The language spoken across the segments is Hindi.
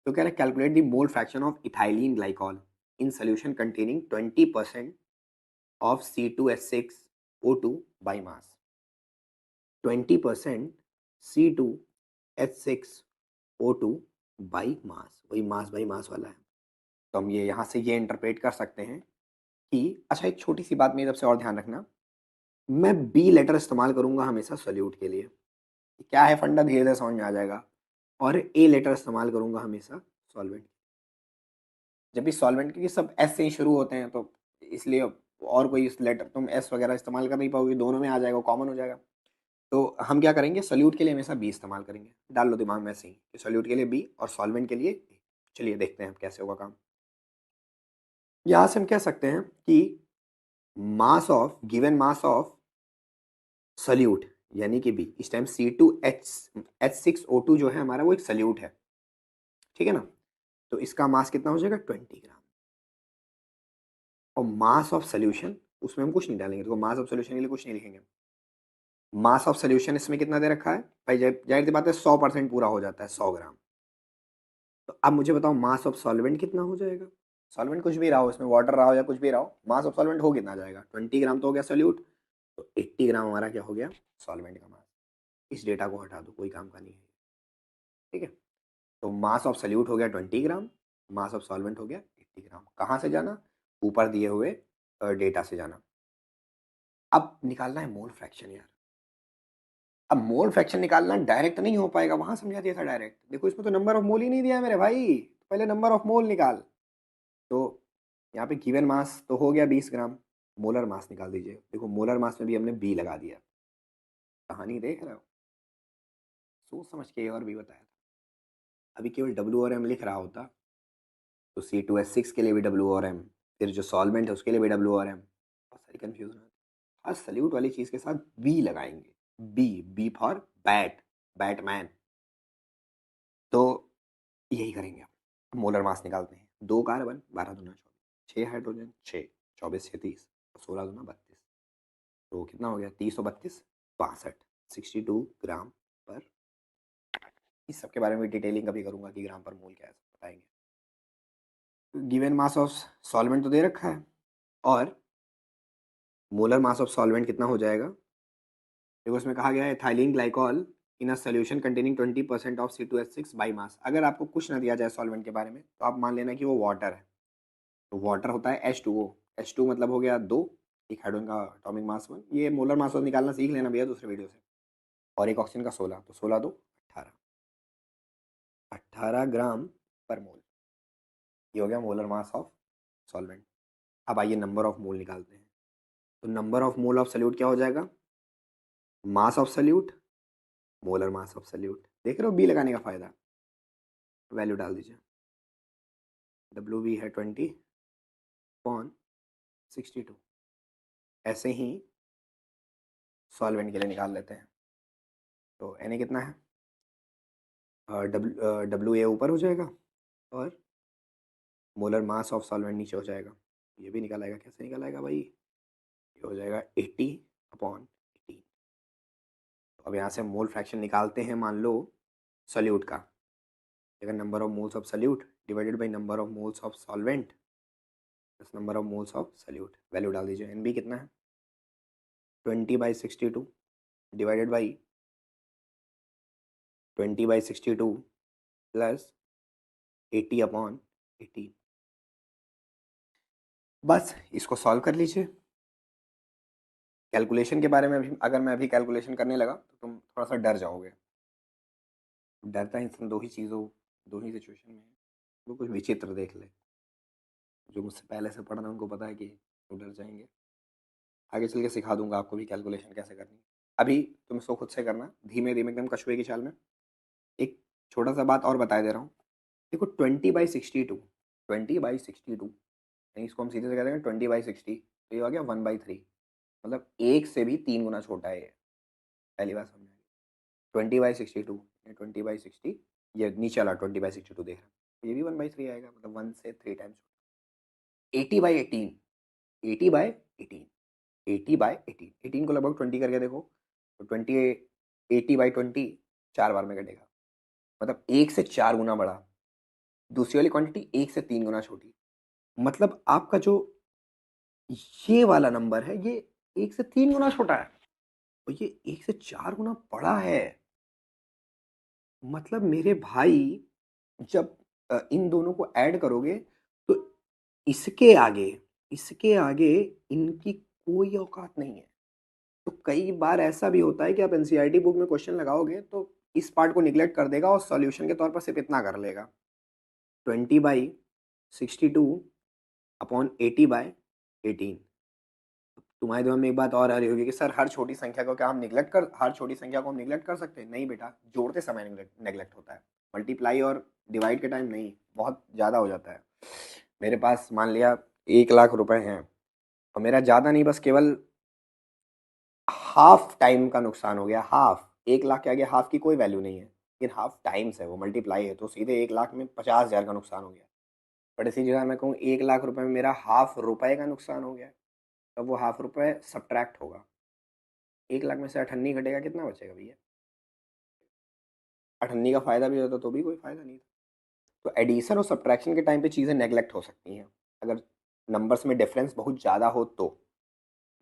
तो कह रहे calculate the mole fraction of ethylene glycol in solution containing 20% of C2H6O2 by mass. 20% C2H6O2 by mass, वही मास बाई मास वाला है। तो हम ये यहाँ से ये इंटरप्रेट कर सकते हैं कि अच्छा, एक छोटी सी बात मेरी तरफ से और ध्यान रखना, मैं बी लेटर इस्तेमाल करूंगा हमेशा सोल्यूट के लिए। क्या है फंडा, धीरे धीरे समझ में आ जाएगा। और ए लेटर इस्तेमाल करूंगा हमेशा सॉल्वेंट। जब भी सॉल्वेंट, क्योंकि सब एस से ही शुरू होते हैं, तो इसलिए और कोई इस लेटर तुम एस वगैरह इस्तेमाल कर नहीं पाओगे, दोनों में आ जाएगा, कॉमन हो जाएगा। तो हम क्या करेंगे, सोल्यूट के लिए हमेशा बी इस्तेमाल करेंगे। डाल लो दिमाग में ऐसे ही कि सोल्यूट के लिए बी और सॉल्वेंट के लिए ए। चलिए देखते हैं कैसे होगा काम। यहां से हम कह सकते हैं कि mass of given mass of solute यानी कि बी, इस टाइम C2H6O2 जो है हमारा, वो एक सोल्यूट है, ठीक है ना। तो इसका मास कितना हो जाएगा, 20 ग्राम। और मास ऑफ सोल्यूशन, उसमें हम कुछ नहीं डालेंगे, तो मास ऑफ सोल्यूशन के लिए कुछ नहीं लिखेंगे। मास ऑफ सोल्यूशन इसमें कितना दे रखा है भाई, जाहिर सी बात है 100% पूरा हो जाता है, 100 ग्राम। तो अब मुझे बताओ मास ऑफ सॉल्वेंट कितना हो जाएगा। सॉल्वेंट कुछ भी रहा हो, इसमें वाटर रहा हो या कुछ भी रहा हो, मास ऑफ सॉल्वेंट हो कितना जाएगा, 20 ग्राम तो हो गया सोल्यूट। तो 80 ग्राम हमारा क्या हो गया, सॉल्वेंट का मास। इस डेटा को हटा दो, कोई काम का नहीं है, ठीक है। तो मास ऑफ सोल्यूट हो गया 20 ग्राम, मास ऑफ सॉल्वेंट हो गया 80 ग्राम। कहाँ से जाना, ऊपर दिए हुए डेटा से जाना। अब निकालना है मोल फ्रैक्शन यार। अब मोल फ्रैक्शन निकालना डायरेक्ट नहीं हो पाएगा, वहां समझा दिया था डायरेक्ट। देखो इसमें तो नंबर ऑफ मोल ही नहीं दिया है मेरे भाई, पहले नंबर ऑफ मोल निकाल। तो यहाँ पे गिवन मास तो हो गया 20 ग्राम, मोलर मास निकाल दीजिए। देखो मोलर मास में भी हमने बी लगा दिया। कहानी देख रहे हो, सोच समझ के और भी बताया था। अभी केवल डब्ल्यू और एम लिख रहा होता तो C2H6 के लिए भी डब्ल्यू और एम, फिर जो सॉल्वेंट है उसके लिए भी डब्ल्यू और एम, बहुत सारी कन्फ्यूजन होती है। हर सल्यूट वाली चीज़ के साथ बी लगाएंगे। B, B for bat, Batman. तो यही करेंगे। मोलर मास निकालते हैं। 2 कार्बन, 12 दूना 24, 6 हाइड्रोजन, 6, 24 6 30, 16 दूना 32। तो कितना हो गया, 30 और 32 62, 62 ग्राम पर। इस सब के बारे में डिटेलिंग कभी करूंगा कि ग्राम पर मोल क्या है, सब बताएंगे। गिवन मास ऑफ सॉल्वेंट तो दे रखा है, और मोलर मास ऑफ सॉल्वेंट कितना हो जाएगा। देखो इसमें कहा गया है ethylene glycol in a solution containing 20% of C2H6 by mass. अगर आपको कुछ ना दिया जाए सॉल्वेंट के बारे में, तो आप मान लेना कि वो वाटर है। तो वाटर होता है H2O, H2 मतलब हो गया 2, एक हाइड्रोजन का एटॉमिक मास 1। ये मोलर मास निकालना सीख लेना भैया दूसरे वीडियो से। और एक ऑक्सीजन का 16, तो 16 2 18, 18 ग्राम पर मोल। ये हो गया मोलर मास ऑफ सॉल्वेंट। अब आइए नंबर ऑफ मोल निकालते हैं। तो number of mole of solute क्या हो जाएगा, mass of solute molar mass of solute. देख रहे हो बी लगाने का फायदा। वैल्यू डाल दीजिए, डब्ल्यू बी है 20/62। ऐसे ही सॉल्वेंट के लिए निकाल लेते हैं। तो एन ए कितना है, डब्ल्यू ए ऊपर हो जाएगा और मोलर मास ऑफ सॉल्वेंट नीचे हो जाएगा। ये भी निकल आएगा, कैसे निकल आएगा भाई, ये हो जाएगा 80/18। तो अब यहाँ से मोल फ्रैक्शन निकालते हैं, मान लो सल्यूट का। अगर number of moles of solute divided by number of moles of solvent plus number of moles of solute. Value डाल दीजिए, एन बी कितना है 20/62 डिवाइडेड बाई 20/62 प्लस 80/18। बस इसको सॉल्व कर लीजिए। कैलकुलेशन के बारे में अभी अगर मैं अभी कैलकुलेशन करने लगा तो तुम थोड़ा सा डर जाओगे। डरता इंसान दो ही चीज़ों, दो ही सिचुएशन में है, वो कुछ विचित्र देख ले। जो मुझसे पहले से पढ़ना उनको पता है कि वो डर जाएंगे। आगे चल के सिखा दूंगा आपको भी कैलकुलेशन कैसे करनी है। अभी तुम इसको खुद से करना, धीमे धीमे एकदम कछुए की चाल में। एक छोटा सा बात और बता दे रहा हूँ। देखो 20/62, 20/62, इसको हम सीधे से कह देंगे 20/60। तो ये आ गया 1/3, मतलब एक से भी 3 गुना छोटा है ये। पहली बात समझ। 20/62, 20/60, ये नीचे वाला 20/62 देख रहा है, ये भी 1/3 आएगा, मतलब 1 से 3 टाइम्स। 80/18, 80/18, 80/18, 18 को लगभग 20 करके देखो, तो 20, 80/20 4 बार में कटेगा, मतलब 1 से 4 गुना बड़ा। दूसरी वाली क्वांटिटी 1 से 3 गुना छोटी। मतलब आपका जो ये वाला नंबर है ये 1 से 3 गुना छोटा है और ये 1 से 4 गुना बड़ा है। मतलब मेरे भाई जब इन दोनों को ऐड करोगे तो इसके आगे इसके आगे इनकी कोई औकात नहीं है। तो कई बार ऐसा भी होता है कि आप एनसीईआरटी बुक में क्वेश्चन लगाओगे तो इस पार्ट को निगलेक्ट कर देगा और सॉल्यूशन के तौर पर सिर्फ इतना कर लेगा, 20/62/80/18। तुम्हारे दिमाग में एक बात और आ रही होगी कि सर हर छोटी संख्या को क्या हम निगलेक्ट कर हर छोटी संख्या को हम निगलेक्ट कर सकते हैं? नहीं बेटा, जोड़ते समय नेगलेक्ट होता है, मल्टीप्लाई और डिवाइड के टाइम नहीं, बहुत ज़्यादा हो जाता है। मेरे पास मान लिया 1 लाख रुपए हैं और मेरा ज़्यादा नहीं, बस केवल हाफ टाइम का नुकसान हो गया। हाफ, 1 लाख के आगे हाफ की कोई वैल्यू नहीं है, लेकिन हाफ टाइम्स है, वो मल्टीप्लाई है, तो सीधे 1 लाख में 50,000 का नुकसान हो गया। बट इसी जगह मैं कहूँ 1 लाख रुपए में मेरा हाफ रुपए का नुकसान हो गया, तब वो हाफ रुपए सब्ट्रैक्ट होगा। 1 लाख में से अठन्नी घटेगा, कितना बचेगा भैया? अठन्नी का फायदा भी होता तो भी कोई फायदा नहीं था। तो एडिशन और सब्ट्रैक्शन के टाइम पे चीज़ें नेगलेक्ट हो सकती हैं, अगर नंबर्स में डिफरेंस बहुत ज़्यादा हो तो।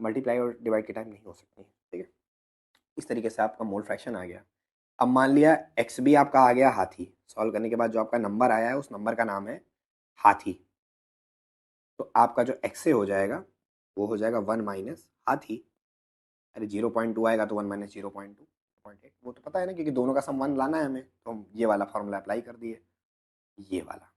मल्टीप्लाई और डिवाइड के टाइम नहीं हो सकती हैं, ठीक है। इस तरीके से आपका मोल फ्रैक्शन आ गया। अब मान लिया एक्स भी आपका आ गया हाथी, सॉल्व करने के बाद जो आपका नंबर आया है उस नंबर का नाम है हाथी। तो आपका जो एक्स से हो जाएगा वो हो जाएगा 1 माइनस हाथी। अरे 0.2 आएगा तो 1 माइनस 0.2 0.8, वो तो पता है ना, क्योंकि दोनों का सम 1 लाना है हमें, तो हम ये वाला फॉर्मूला अप्लाई कर दिए, ये वाला।